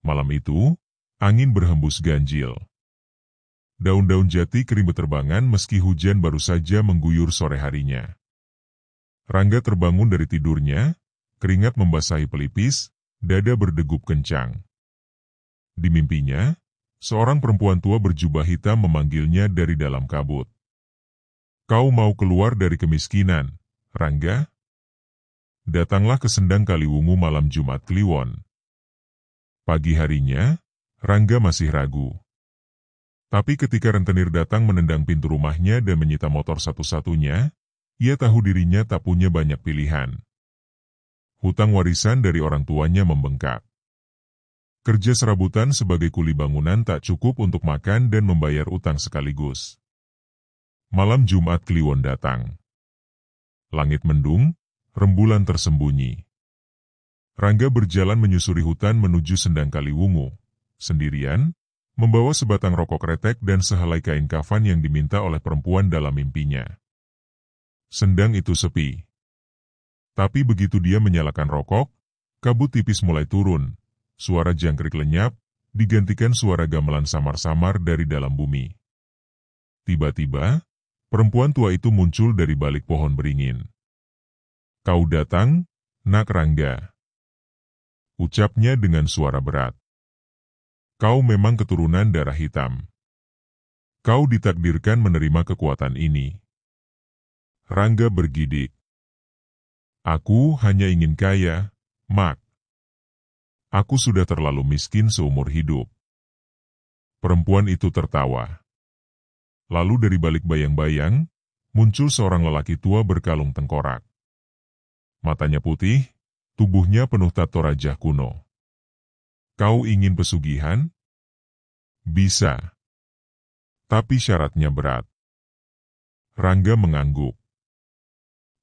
Malam itu, angin berhembus ganjil. Daun-daun jati kering beterbangan meski hujan baru saja mengguyur sore harinya. Rangga terbangun dari tidurnya, keringat membasahi pelipis, dada berdegup kencang. Di mimpinya, seorang perempuan tua berjubah hitam memanggilnya dari dalam kabut. "Kau mau keluar dari kemiskinan, Rangga? Datanglah ke Sendang Kaliwungu malam Jumat Kliwon." Pagi harinya, Rangga masih ragu. Tapi ketika rentenir datang menendang pintu rumahnya dan menyita motor satu-satunya, ia tahu dirinya tak punya banyak pilihan. Hutang warisan dari orang tuanya membengkak. Kerja serabutan sebagai kuli bangunan tak cukup untuk makan dan membayar utang sekaligus. Malam Jumat Kliwon datang. Langit mendung, rembulan tersembunyi. Rangga berjalan menyusuri hutan menuju Sendang Kaliwungu, sendirian, membawa sebatang rokok kretek dan sehelai kain kafan yang diminta oleh perempuan dalam mimpinya. Sendang itu sepi. Tapi begitu dia menyalakan rokok, kabut tipis mulai turun, suara jangkrik lenyap, digantikan suara gamelan samar-samar dari dalam bumi. Tiba-tiba, perempuan tua itu muncul dari balik pohon beringin. "Kau datang, Nak Rangga," ucapnya dengan suara berat. "Kau memang keturunan darah hitam. Kau ditakdirkan menerima kekuatan ini." Rangga bergidik. "Aku hanya ingin kaya, Mak. Aku sudah terlalu miskin seumur hidup." Perempuan itu tertawa. Lalu dari balik bayang-bayang, muncul seorang lelaki tua berkalung tengkorak. Matanya putih, tubuhnya penuh tato raja kuno. "Kau ingin pesugihan? Bisa. Tapi syaratnya berat." Rangga mengangguk.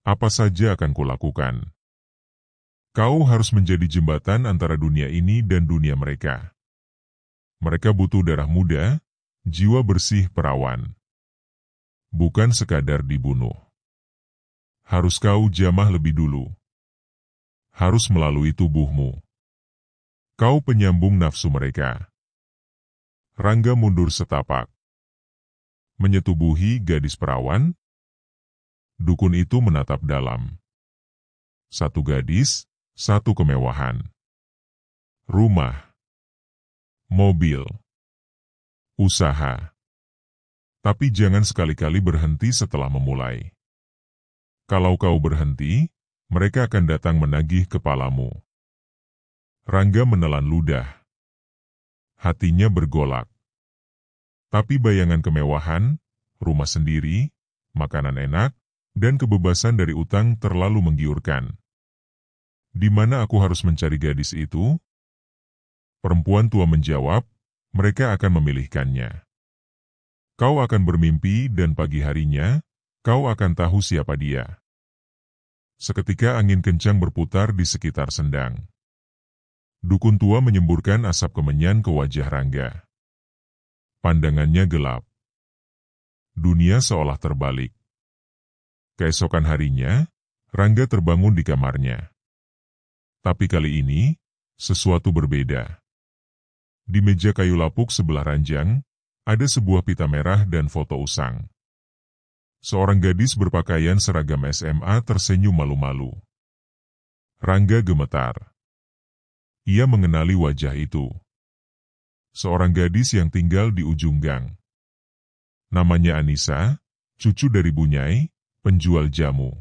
"Apa saja akan kulakukan. Kau harus menjadi jembatan antara dunia ini dan dunia mereka. Mereka butuh darah muda, jiwa bersih perawan. Bukan sekadar dibunuh. Harus kau jamah lebih dulu. Harus melalui tubuhmu. Kau penyambung nafsu mereka." Rangga mundur setapak. Menyetubuhi gadis perawan, dukun itu menatap dalam. Satu gadis, satu kemewahan. Rumah, mobil, usaha. Tapi jangan sekali-kali berhenti setelah memulai. Kalau kau berhenti, mereka akan datang menagih kepalamu. Rangga menelan ludah. Hatinya bergolak. Tapi bayangan kemewahan, rumah sendiri, makanan enak, dan kebebasan dari utang terlalu menggiurkan. "Di mana aku harus mencari gadis itu?" Perempuan tua menjawab, "Mereka akan memilihkannya. Kau akan bermimpi dan pagi harinya, kau akan tahu siapa dia." Seketika angin kencang berputar di sekitar Sendang. Dukun tua menyemburkan asap kemenyan ke wajah Rangga. Pandangannya gelap. Dunia seolah terbalik. Keesokan harinya, Rangga terbangun di kamarnya. Tapi kali ini, sesuatu berbeda. Di meja kayu lapuk sebelah ranjang, ada sebuah pita merah dan foto usang. Seorang gadis berpakaian seragam SMA tersenyum malu-malu. Rangga gemetar. Ia mengenali wajah itu. Seorang gadis yang tinggal di ujung gang. Namanya Anissa, cucu dari Bunyai, penjual jamu.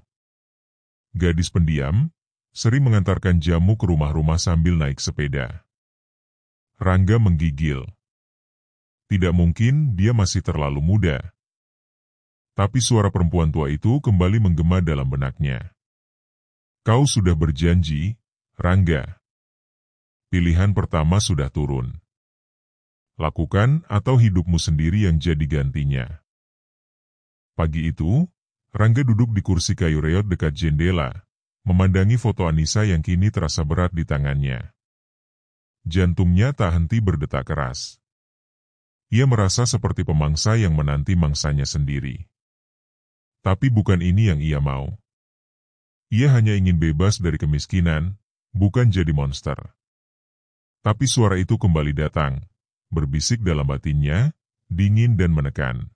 Gadis pendiam, sering mengantarkan jamu ke rumah-rumah sambil naik sepeda. Rangga menggigil. Tidak mungkin dia masih terlalu muda. Tapi suara perempuan tua itu kembali menggema dalam benaknya. "Kau sudah berjanji, Rangga. Pilihan pertama sudah turun. Lakukan atau hidupmu sendiri yang jadi gantinya." Pagi itu, Rangga duduk di kursi kayu reot dekat jendela, memandangi foto Anissa yang kini terasa berat di tangannya. Jantungnya tak henti berdetak keras. Ia merasa seperti pemangsa yang menanti mangsanya sendiri. Tapi bukan ini yang ia mau. Ia hanya ingin bebas dari kemiskinan, bukan jadi monster. Tapi suara itu kembali datang, berbisik dalam batinnya, dingin dan menekan.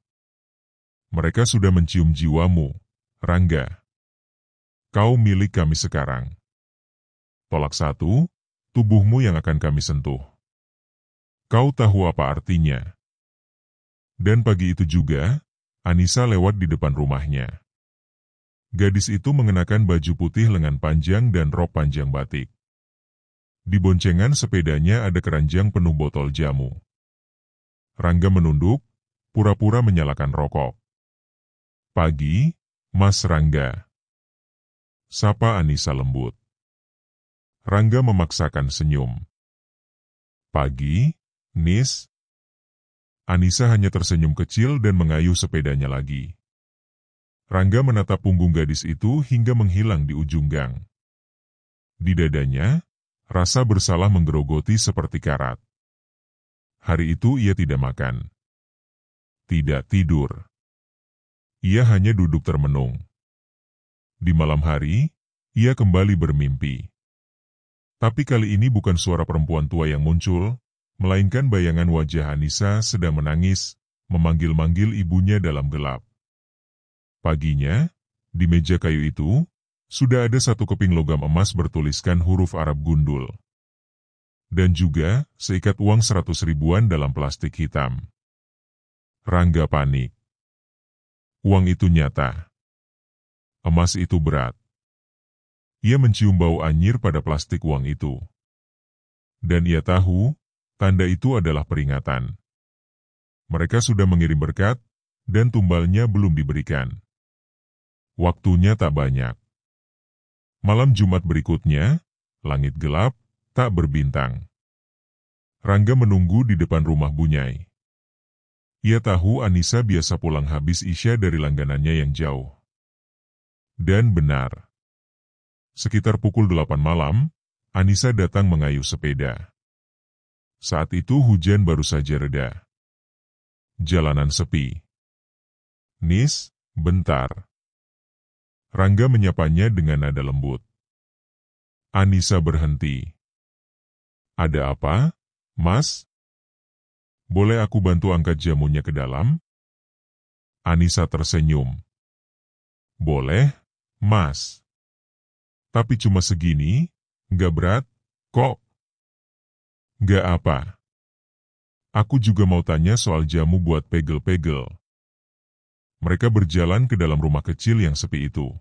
Mereka sudah mencium jiwamu, Rangga. Kau milik kami sekarang. Tolak satu, tubuhmu yang akan kami sentuh. Kau tahu apa artinya? Dan pagi itu juga, Anissa lewat di depan rumahnya. Gadis itu mengenakan baju putih lengan panjang dan rok panjang batik. Di boncengan sepedanya ada keranjang penuh botol jamu. Rangga menunduk, pura-pura menyalakan rokok. Pagi, Mas Rangga. Sapa Anissa lembut. Rangga memaksakan senyum. Pagi, Nis. Anissa hanya tersenyum kecil dan mengayuh sepedanya lagi. Rangga menatap punggung gadis itu hingga menghilang di ujung gang. Di dadanya, rasa bersalah menggerogoti seperti karat. Hari itu ia tidak makan. Tidak tidur. Ia hanya duduk termenung. Di malam hari, ia kembali bermimpi. Tapi kali ini bukan suara perempuan tua yang muncul, melainkan bayangan wajah Anissa sedang menangis, memanggil-manggil ibunya dalam gelap. Paginya, di meja kayu itu, sudah ada satu keping logam emas bertuliskan huruf Arab gundul. Dan juga seikat uang 100 ribuan dalam plastik hitam. Rangga panik. Uang itu nyata. Emas itu berat. Ia mencium bau anyir pada plastik uang itu. Dan ia tahu, tanda itu adalah peringatan. Mereka sudah mengirim berkat, dan tumbalnya belum diberikan. Waktunya tak banyak. Malam Jumat berikutnya, langit gelap, tak berbintang. Rangga menunggu di depan rumah Bunyai. Ia tahu Anissa biasa pulang habis Isya dari langganannya yang jauh. Dan benar. Sekitar pukul 8 malam, Anissa datang mengayuh sepeda. Saat itu hujan baru saja reda. Jalanan sepi. Nis, bentar. Rangga menyapanya dengan nada lembut. Anissa berhenti. Ada apa, Mas? Boleh aku bantu angkat jamunya ke dalam? Anissa tersenyum. Boleh, Mas. Tapi cuma segini, nggak berat, kok. Nggak apa. Aku juga mau tanya soal jamu buat pegel-pegel. Mereka berjalan ke dalam rumah kecil yang sepi itu.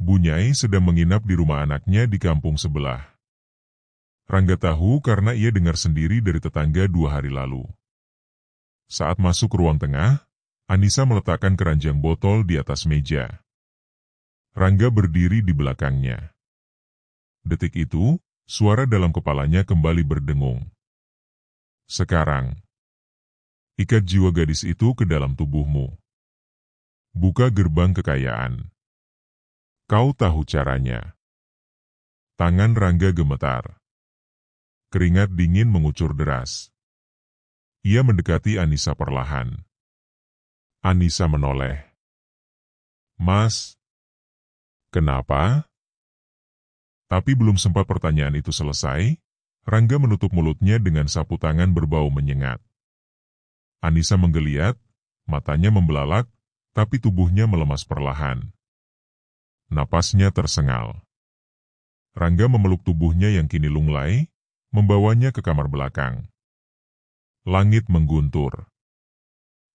Bunyai sedang menginap di rumah anaknya di kampung sebelah. Rangga tahu karena ia dengar sendiri dari tetangga 2 hari lalu. Saat masuk ke ruang tengah, Anissa meletakkan keranjang botol di atas meja. Rangga berdiri di belakangnya. Detik itu, suara dalam kepalanya kembali berdengung. Sekarang, ikat jiwa gadis itu ke dalam tubuhmu. Buka gerbang kekayaan. Kau tahu caranya. Tangan Rangga gemetar. Keringat dingin mengucur deras. Ia mendekati Anissa perlahan. Anissa menoleh. Mas, kenapa? Tapi belum sempat pertanyaan itu selesai, Rangga menutup mulutnya dengan sapu tangan berbau menyengat. Anissa menggeliat, matanya membelalak, tapi tubuhnya melemas perlahan. Napasnya tersengal. Rangga memeluk tubuhnya yang kini lunglai, membawanya ke kamar belakang. Langit mengguntur.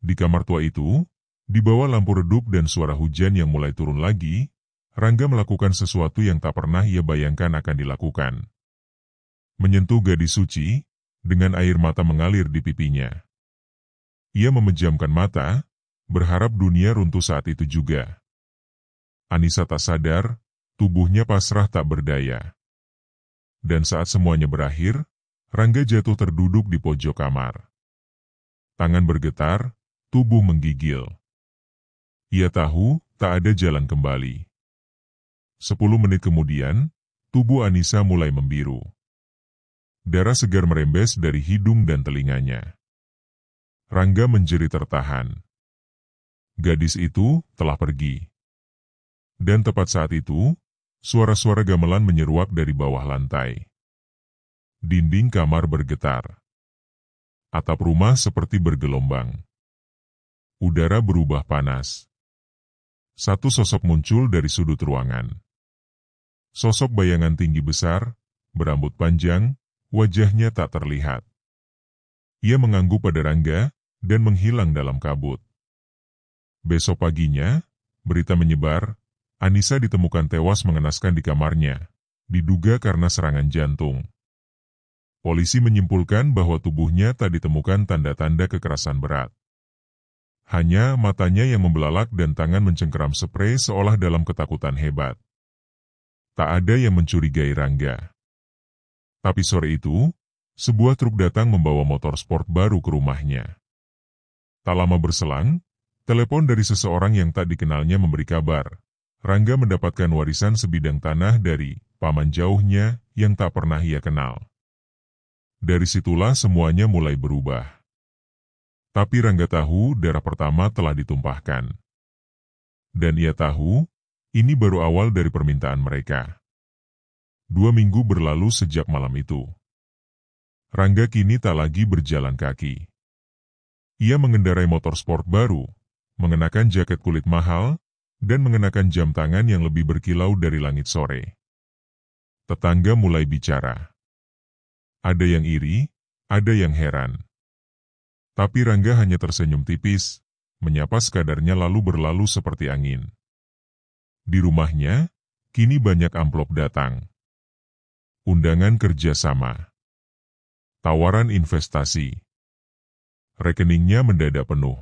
Di kamar tua itu, di bawah lampu redup dan suara hujan yang mulai turun lagi, Rangga melakukan sesuatu yang tak pernah ia bayangkan akan dilakukan. Menyentuh gadis suci, dengan air mata mengalir di pipinya. Ia memejamkan mata, berharap dunia runtuh saat itu juga. Anissa tak sadar, tubuhnya pasrah tak berdaya. Dan saat semuanya berakhir, Rangga jatuh terduduk di pojok kamar. Tangan bergetar, tubuh menggigil. Ia tahu, tak ada jalan kembali. 10 menit kemudian, tubuh Anissa mulai membiru. Darah segar merembes dari hidung dan telinganya. Rangga menjerit tertahan. Gadis itu telah pergi. Dan tepat saat itu, suara-suara gamelan menyeruak dari bawah lantai. Dinding kamar bergetar. Atap rumah seperti bergelombang. Udara berubah panas. Satu sosok muncul dari sudut ruangan. Sosok bayangan tinggi besar, berambut panjang, wajahnya tak terlihat. Ia mengangguk pada Rangga, dan menghilang dalam kabut. Besok paginya, berita menyebar, Anissa ditemukan tewas mengenaskan di kamarnya, diduga karena serangan jantung. Polisi menyimpulkan bahwa tubuhnya tak ditemukan tanda-tanda kekerasan berat. Hanya matanya yang membelalak dan tangan mencengkeram sprei seolah dalam ketakutan hebat. Tak ada yang mencurigai Rangga. Tapi sore itu, sebuah truk datang membawa motor sport baru ke rumahnya. Tak lama berselang, telepon dari seseorang yang tak dikenalnya memberi kabar. Rangga mendapatkan warisan sebidang tanah dari paman jauhnya yang tak pernah ia kenal. Dari situlah semuanya mulai berubah. Tapi Rangga tahu darah pertama telah ditumpahkan. Dan ia tahu, ini baru awal dari permintaan mereka. 2 minggu berlalu sejak malam itu. Rangga kini tak lagi berjalan kaki. Ia mengendarai motor sport baru, mengenakan jaket kulit mahal, dan mengenakan jam tangan yang lebih berkilau dari langit sore. Tetangga mulai bicara. Ada yang iri, ada yang heran. Tapi Rangga hanya tersenyum tipis, menyapa sekadarnya lalu berlalu seperti angin. Di rumahnya, kini banyak amplop datang. Undangan kerjasama. Tawaran investasi. Rekeningnya mendadak penuh.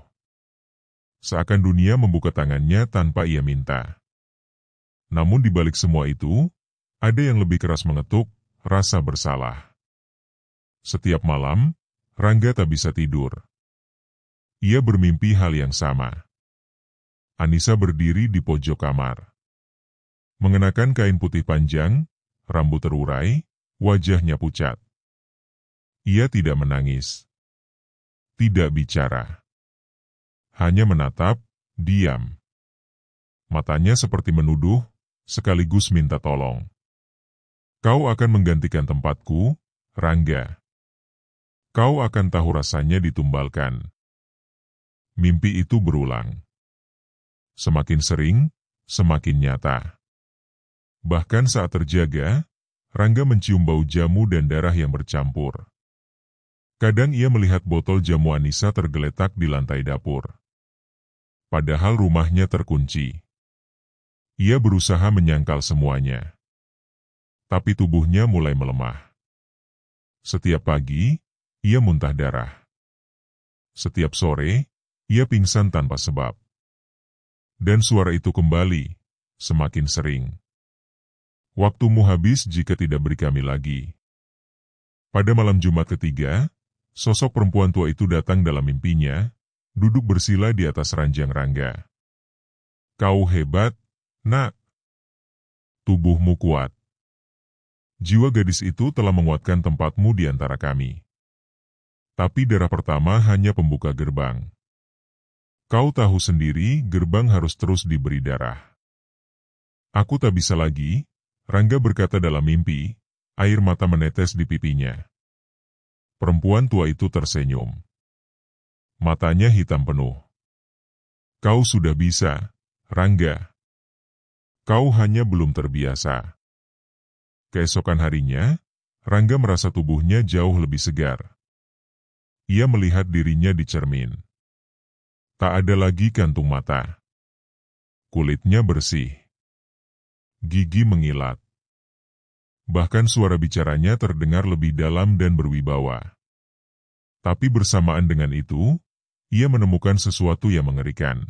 Seakan dunia membuka tangannya tanpa ia minta. Namun di balik semua itu, ada yang lebih keras mengetuk, rasa bersalah. Setiap malam, Rangga tak bisa tidur. Ia bermimpi hal yang sama. Anissa berdiri di pojok kamar. Mengenakan kain putih panjang, rambut terurai, wajahnya pucat. Ia tidak menangis. Tidak bicara. Hanya menatap, diam. Matanya seperti menuduh, sekaligus minta tolong. Kau akan menggantikan tempatku, Rangga. Kau akan tahu rasanya ditumbalkan. Mimpi itu berulang. Semakin sering, semakin nyata. Bahkan saat terjaga, Rangga mencium bau jamu dan darah yang bercampur. Kadang ia melihat botol jamu Anissa tergeletak di lantai dapur. Padahal rumahnya terkunci. Ia berusaha menyangkal semuanya. Tapi tubuhnya mulai melemah. Setiap pagi, ia muntah darah. Setiap sore, ia pingsan tanpa sebab. Dan suara itu kembali, semakin sering. Waktumu habis jika tidak beri kami lagi. Pada malam Jumat ketiga, sosok perempuan tua itu datang dalam mimpinya, duduk bersila di atas ranjang Rangga. Kau hebat, nak. Tubuhmu kuat. Jiwa gadis itu telah menguatkan tempatmu di antara kami. Tapi darah pertama hanya pembuka gerbang. Kau tahu sendiri gerbang harus terus diberi darah. Aku tak bisa lagi, Rangga berkata dalam mimpi, air mata menetes di pipinya. Perempuan tua itu tersenyum. Matanya hitam penuh. Kau sudah bisa, Rangga. Kau hanya belum terbiasa. Keesokan harinya, Rangga merasa tubuhnya jauh lebih segar. Ia melihat dirinya di cermin. Tak ada lagi kantung mata. Kulitnya bersih. Gigi mengilat. Bahkan suara bicaranya terdengar lebih dalam dan berwibawa. Tapi bersamaan dengan itu, ia menemukan sesuatu yang mengerikan.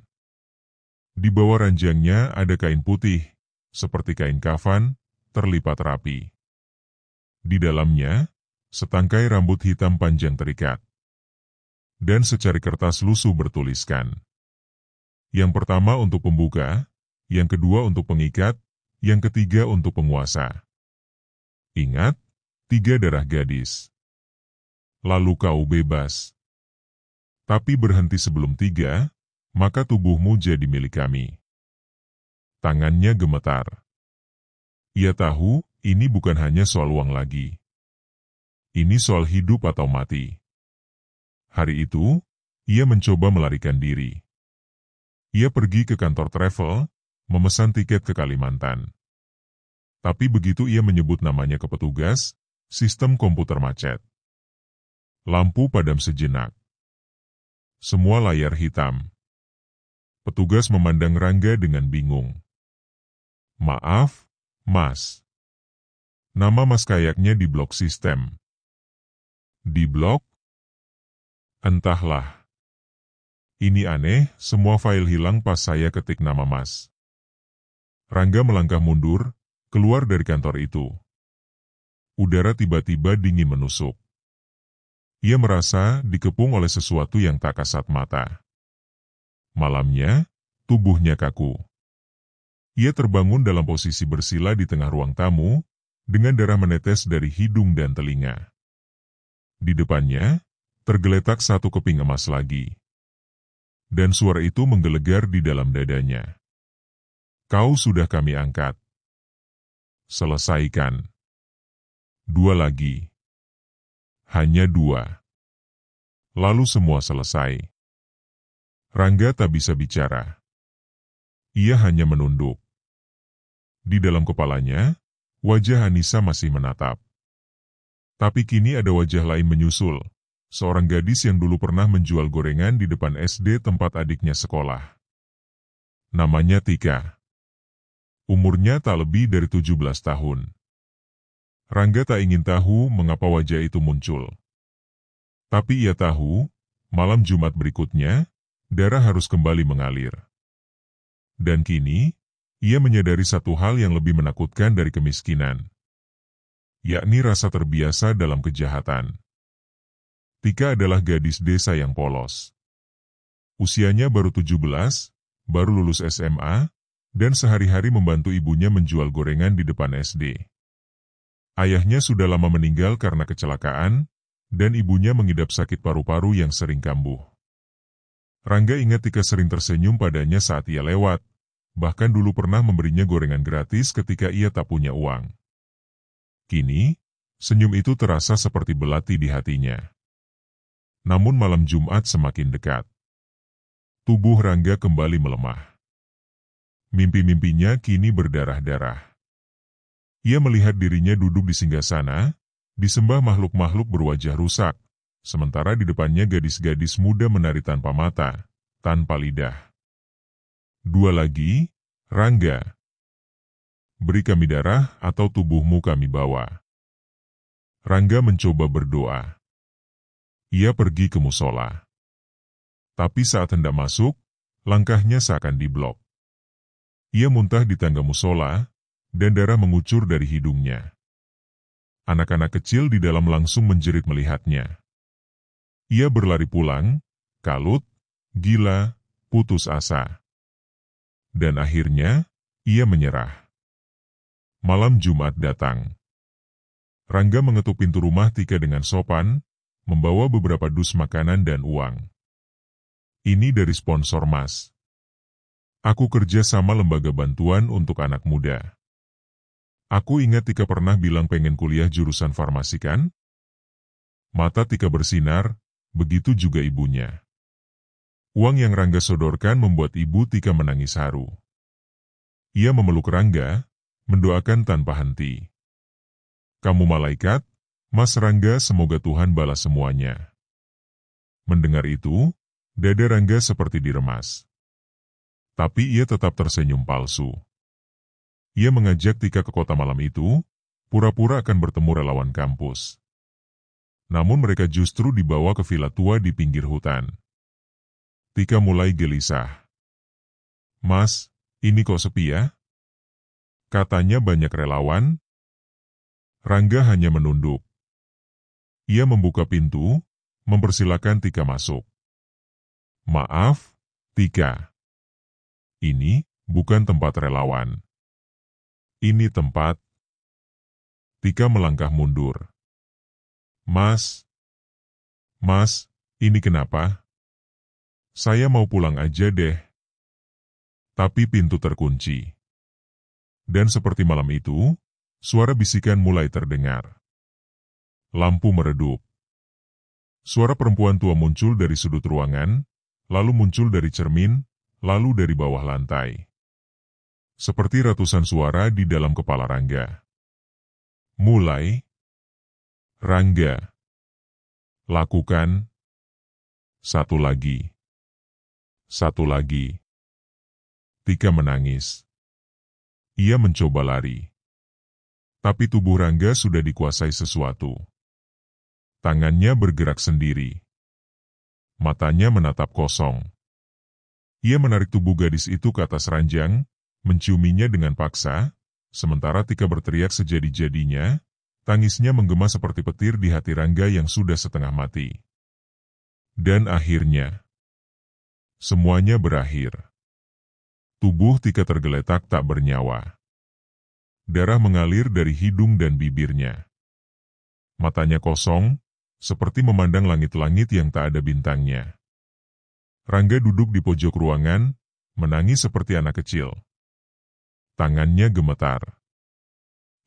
Di bawah ranjangnya ada kain putih, seperti kain kafan, terlipat rapi. Di dalamnya, setangkai rambut hitam panjang terikat. Dan secari kertas lusuh bertuliskan. Yang pertama untuk pembuka, yang kedua untuk pengikat, yang ketiga untuk penguasa. Ingat, 3 darah gadis. Lalu kau bebas. Tapi berhenti sebelum 3, maka tubuhmu jadi milik kami. Tangannya gemetar. Ia tahu, ini bukan hanya soal uang lagi. Ini soal hidup atau mati. Hari itu, ia mencoba melarikan diri. Ia pergi ke kantor travel, memesan tiket ke Kalimantan. Tapi begitu ia menyebut namanya ke petugas, sistem komputer macet. Lampu padam sejenak. Semua layar hitam. Petugas memandang Rangga dengan bingung. Maaf, Mas. Nama Mas kayaknya diblok sistem. Diblok? Entahlah. Ini aneh, semua file hilang pas saya ketik nama Mas. Rangga melangkah mundur, keluar dari kantor itu. Udara tiba-tiba dingin menusuk. Ia merasa dikepung oleh sesuatu yang tak kasat mata. Malamnya, tubuhnya kaku. Ia terbangun dalam posisi bersila di tengah ruang tamu, dengan darah menetes dari hidung dan telinga. Di depannya, tergeletak satu keping emas lagi. Dan suara itu menggelegar di dalam dadanya. Kau sudah kami angkat. Selesaikan. 2 lagi. Hanya 2. Lalu semua selesai. Rangga tak bisa bicara. Ia hanya menunduk. Di dalam kepalanya, wajah Anissa masih menatap. Tapi kini ada wajah lain menyusul. Seorang gadis yang dulu pernah menjual gorengan di depan SD tempat adiknya sekolah. Namanya Tika. Umurnya tak lebih dari 17 tahun. Rangga tak ingin tahu mengapa wajah itu muncul. Tapi ia tahu, malam Jumat berikutnya, darah harus kembali mengalir. Dan kini, ia menyadari satu hal yang lebih menakutkan dari kemiskinan. Yakni rasa terbiasa dalam kejahatan. Tika adalah gadis desa yang polos. Usianya baru 17, baru lulus SMA, dan sehari-hari membantu ibunya menjual gorengan di depan SD. Ayahnya sudah lama meninggal karena kecelakaan, dan ibunya mengidap sakit paru-paru yang sering kambuh. Rangga ingat Tika sering tersenyum padanya saat ia lewat, bahkan dulu pernah memberinya gorengan gratis ketika ia tak punya uang. Kini, senyum itu terasa seperti belati di hatinya. Namun malam Jumat semakin dekat. Tubuh Rangga kembali melemah. Mimpi-mimpinya kini berdarah-darah. Ia melihat dirinya duduk di singgasana, disembah makhluk-makhluk berwajah rusak, sementara di depannya gadis-gadis muda menari tanpa mata, tanpa lidah. 2 lagi, Rangga. Beri kami darah atau tubuhmu kami bawa. Rangga mencoba berdoa. Ia pergi ke musola. Tapi saat hendak masuk, langkahnya seakan diblok. Ia muntah di tangga musola, dan darah mengucur dari hidungnya. Anak-anak kecil di dalam langsung menjerit melihatnya. Ia berlari pulang, kalut, gila, putus asa. Dan akhirnya, ia menyerah. Malam Jumat datang. Rangga mengetuk pintu rumah Tika dengan sopan, membawa beberapa dus makanan dan uang. Ini dari sponsor Mas. Aku kerja sama lembaga bantuan untuk anak muda. Aku ingat Tika pernah bilang pengen kuliah jurusan farmasi kan? Mata Tika bersinar, begitu juga ibunya. Uang yang Rangga sodorkan membuat ibu Tika menangis haru. Ia memeluk Rangga, mendoakan tanpa henti. Kamu malaikat, Mas Rangga, semoga Tuhan balas semuanya. Mendengar itu, dada Rangga seperti diremas. Tapi ia tetap tersenyum palsu. Ia mengajak Tika ke kota malam itu, pura-pura akan bertemu relawan kampus. Namun mereka justru dibawa ke villa tua di pinggir hutan. Tika mulai gelisah. Mas, ini kok sepi ya? Katanya banyak relawan. Rangga hanya menunduk. Ia membuka pintu, mempersilakan Tika masuk. Maaf, Tika. Ini bukan tempat relawan. Ini tempat. Tika melangkah mundur. Mas, ini kenapa? Saya mau pulang aja deh. Tapi pintu terkunci. Dan seperti malam itu, suara bisikan mulai terdengar. Lampu meredup. Suara perempuan tua muncul dari sudut ruangan, lalu muncul dari cermin, lalu dari bawah lantai. Seperti ratusan suara di dalam kepala Rangga. Mulai. Rangga. Lakukan. Satu lagi. Satu lagi. Tika menangis. Ia mencoba lari. Tapi tubuh Rangga sudah dikuasai sesuatu. Tangannya bergerak sendiri. Matanya menatap kosong. Ia menarik tubuh gadis itu ke atas ranjang, menciuminya dengan paksa, sementara Tika berteriak sejadi-jadinya, tangisnya menggema seperti petir di hati Rangga yang sudah setengah mati. Dan akhirnya, semuanya berakhir. Tubuh Tika tergeletak tak bernyawa. Darah mengalir dari hidung dan bibirnya. Matanya kosong, seperti memandang langit-langit yang tak ada bintangnya. Rangga duduk di pojok ruangan, menangis seperti anak kecil. Tangannya gemetar.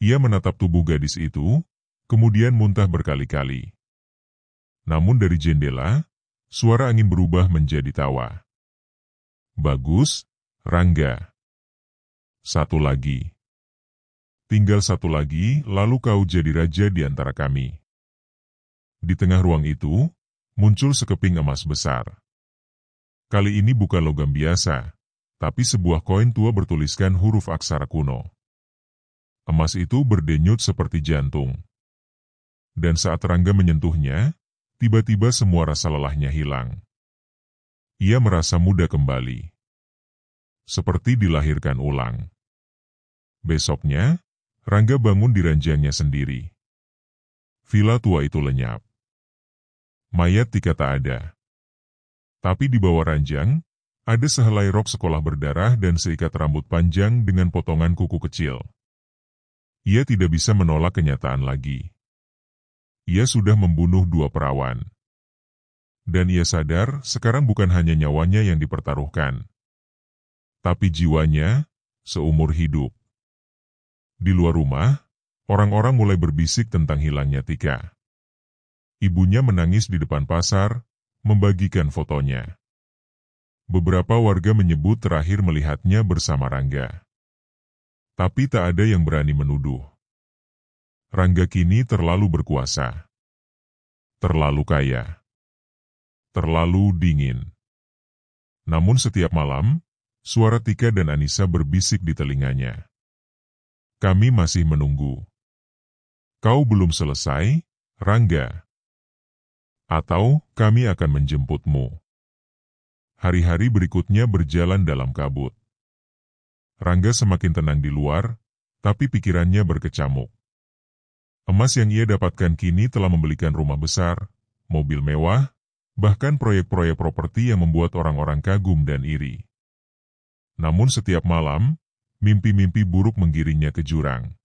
Ia menatap tubuh gadis itu, kemudian muntah berkali-kali. Namun dari jendela, suara angin berubah menjadi tawa. Bagus, Rangga. Satu lagi. Tinggal satu lagi, lalu kau jadi raja di antara kami. Di tengah ruang itu, muncul sekeping emas besar. Kali ini bukan logam biasa, tapi sebuah koin tua bertuliskan huruf aksara kuno. Emas itu berdenyut seperti jantung. Dan saat Rangga menyentuhnya, tiba-tiba semua rasa lelahnya hilang. Ia merasa muda kembali. Seperti dilahirkan ulang. Besoknya, Rangga bangun di ranjangnya sendiri. Villa tua itu lenyap. Mayat Tika tak ada. Tapi di bawah ranjang, ada sehelai rok sekolah berdarah dan seikat rambut panjang dengan potongan kuku kecil. Ia tidak bisa menolak kenyataan lagi. Ia sudah membunuh 2 perawan. Dan ia sadar sekarang bukan hanya nyawanya yang dipertaruhkan, tapi jiwanya, seumur hidup. Di luar rumah, orang-orang mulai berbisik tentang hilangnya Tika. Ibunya menangis di depan pasar, membagikan fotonya. Beberapa warga menyebut terakhir melihatnya bersama Rangga. Tapi tak ada yang berani menuduh. Rangga kini terlalu berkuasa. Terlalu kaya. Terlalu dingin. Namun setiap malam, suara Tika dan Anissa berbisik di telinganya. Kami masih menunggu. Kau belum selesai, Rangga. Atau kami akan menjemputmu. Hari-hari berikutnya berjalan dalam kabut. Rangga semakin tenang di luar, tapi pikirannya berkecamuk. Emas yang ia dapatkan kini telah membelikan rumah besar, mobil mewah, bahkan proyek-proyek properti yang membuat orang-orang kagum dan iri. Namun setiap malam, mimpi-mimpi buruk menggiringnya ke jurang.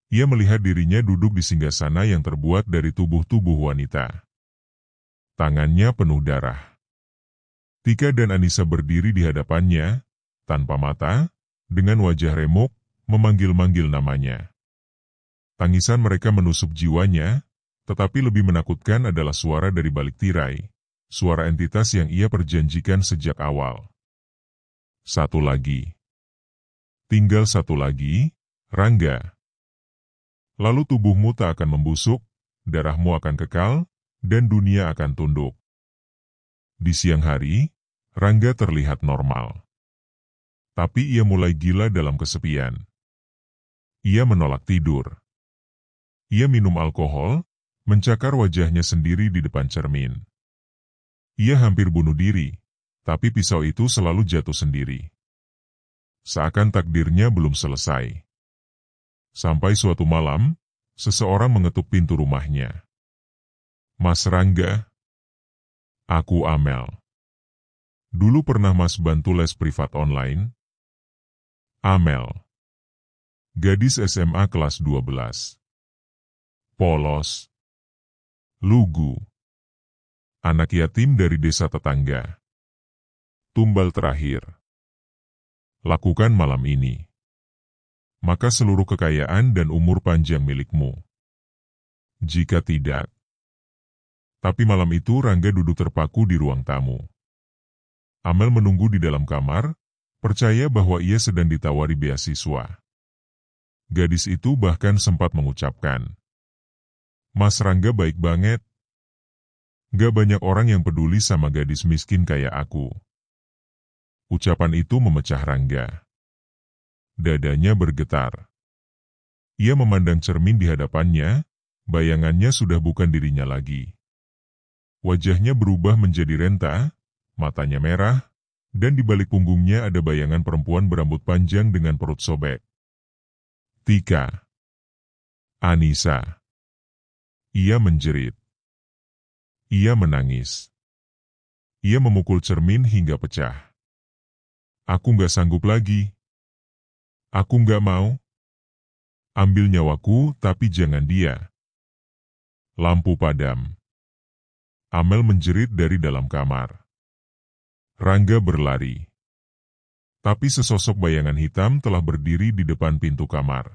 Ia melihat dirinya duduk di singgasana yang terbuat dari tubuh-tubuh wanita. Tangannya penuh darah. Tika dan Anissa berdiri di hadapannya, tanpa mata, dengan wajah remuk, memanggil-manggil namanya. Tangisan mereka menusuk jiwanya, tetapi lebih menakutkan adalah suara dari balik tirai, suara entitas yang ia perjanjikan sejak awal. Satu lagi. Tinggal satu lagi, Rangga. Lalu tubuhmu tak akan membusuk, darahmu akan kekal, dan dunia akan tunduk. Di siang hari, Rangga terlihat normal. Tapi ia mulai gila dalam kesepian. Ia menolak tidur. Ia minum alkohol, mencakar wajahnya sendiri di depan cermin. Ia hampir bunuh diri, tapi pisau itu selalu jatuh sendiri. Seakan takdirnya belum selesai. Sampai suatu malam, seseorang mengetuk pintu rumahnya. Mas Rangga. Aku Amel. Dulu pernah Mas bantu les privat online? Amel. Gadis SMA kelas 12. Polos. Lugu. Anak yatim dari desa tetangga. Tumbal terakhir. Lakukan malam ini. Maka seluruh kekayaan dan umur panjang milikmu. Jika tidak. Tapi malam itu Rangga duduk terpaku di ruang tamu. Amel menunggu di dalam kamar, percaya bahwa ia sedang ditawari beasiswa. Gadis itu bahkan sempat mengucapkan, "Mas Rangga baik banget. Gak banyak orang yang peduli sama gadis miskin kayak aku." Ucapan itu memecah Rangga. Dadanya bergetar. Ia memandang cermin di hadapannya, bayangannya sudah bukan dirinya lagi. Wajahnya berubah menjadi renta, matanya merah, dan di balik punggungnya ada bayangan perempuan berambut panjang dengan perut sobek. Tika. Anissa. Ia menjerit. Ia menangis. Ia memukul cermin hingga pecah. "Aku nggak sanggup lagi. Aku nggak mau. Ambil nyawaku, tapi jangan dia." Lampu padam. Amel menjerit dari dalam kamar. Rangga berlari. Tapi sesosok bayangan hitam telah berdiri di depan pintu kamar.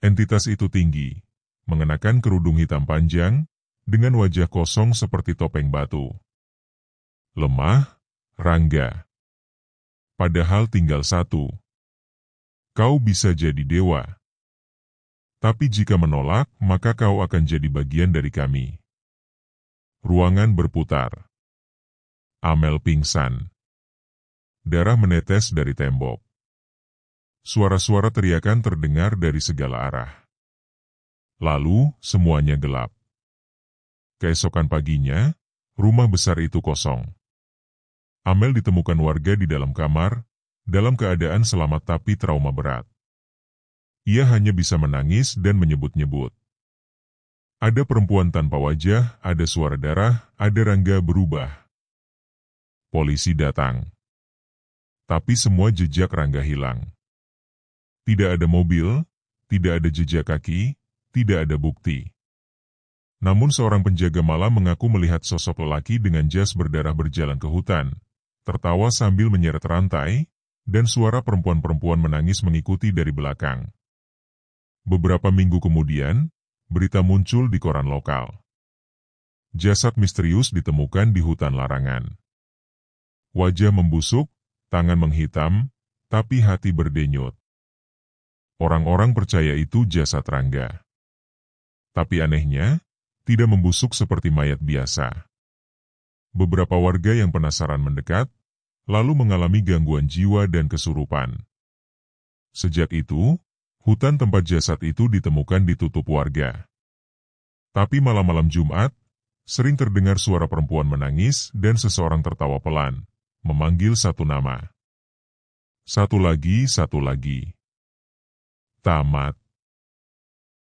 Entitas itu tinggi, mengenakan kerudung hitam panjang, dengan wajah kosong seperti topeng batu. "Lemah, Rangga. Padahal tinggal satu. Kau bisa jadi dewa. Tapi jika menolak, maka kau akan jadi bagian dari kami." Ruangan berputar. Amel pingsan. Darah menetes dari tembok. Suara-suara teriakan terdengar dari segala arah. Lalu, semuanya gelap. Keesokan paginya, rumah besar itu kosong. Amel ditemukan warga di dalam kamar, dalam keadaan selamat tapi trauma berat. Ia hanya bisa menangis dan menyebut-nyebut. Ada perempuan tanpa wajah, ada suara darah, ada Rangga berubah. Polisi datang. Tapi semua jejak Rangga hilang. Tidak ada mobil, tidak ada jejak kaki, tidak ada bukti. Namun seorang penjaga malam mengaku melihat sosok lelaki dengan jas berdarah berjalan ke hutan, tertawa sambil menyeret rantai, dan suara perempuan-perempuan menangis mengikuti dari belakang. Beberapa minggu kemudian, berita muncul di koran lokal. Jasad misterius ditemukan di hutan larangan. Wajah membusuk, tangan menghitam, tapi hati berdenyut. Orang-orang percaya itu jasad Rangga. Tapi anehnya, tidak membusuk seperti mayat biasa. Beberapa warga yang penasaran mendekat, lalu mengalami gangguan jiwa dan kesurupan. Sejak itu, hutan tempat jasad itu ditemukan ditutup warga. Tapi malam-malam Jumat, sering terdengar suara perempuan menangis dan seseorang tertawa pelan, memanggil satu nama. Satu lagi, satu lagi. Tamat.